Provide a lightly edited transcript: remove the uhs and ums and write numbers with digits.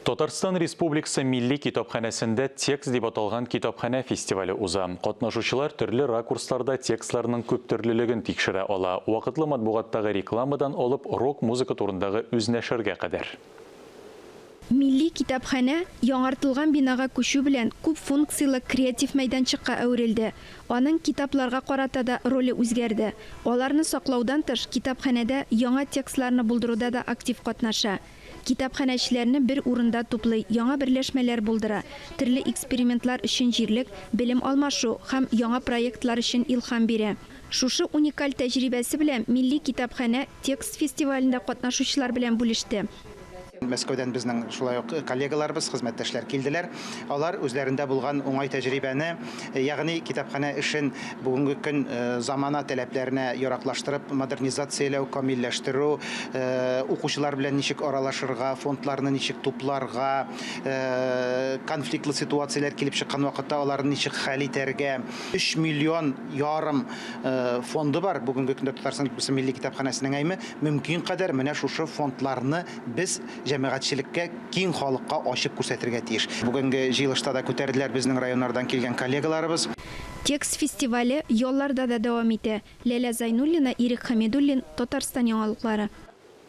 Татарстан Республикасы Милли китапханәсендә текст дип аталган китапханә фестивале уза. Катнашучылар төрле ракурсларда текстларның күп төрлелеген тикшерә ала. Вакытлы матбугаттагы рекламадан алып рок-музыка турындагы үз нәшергә кадәр. Милли китапханә яңартылган бинага күчү белән күп функциялы креатив мәйданчыкка әверелде. Аның китапларга карата да роле үзгәрде. Аларны саклаудан тыш китапханәдә яңа текстларны булдыруда да актив катнаша. Китапханәчеләрне бер урында туплый, яңа берләшмәләр булдыра, төрле экспериментлар өчен җирлек, белем алмашу һәм яңа проектлар өчен илһам бирә. Шушы уникаль тәҗрибәсе белән Милли китапханә текст фестивалендә катнашучылар белән бүлеште. Мәскәүдән безнең шулай ук коллегаларыбыз, хезмәттәшләр килделәр. Алар үзләрендә булган уңай тәҗрибәне, ягъни китапханә эшен бүгенге көн замана таләпләренә яраклаштырып, модернизацияләү, камилләштерү, укучылар белән ничек аралашырга, фондларны ничек тупларга, конфликтлы ситуацияләр килеп чыккан вакытта аларны ничек хәл итәргә. 3,5 миллион фонды бар бүгенге көндә Татарстан Республикасы Милли китапханәсенең әйме. Мөмкин кадәр менә шушы фондларны без җәмәгатьчелеккә, киң халыкка ачып күрсәтергә тиеш. Бүгенге җыелышта да күтәрделәр безнең районнардан килгән коллегаларыбыз. Текст фестивале ялларда да дәвам итә. Ләлә Зайнуллина, Ирек Хәмидуллин, Татарстан яңалыклары.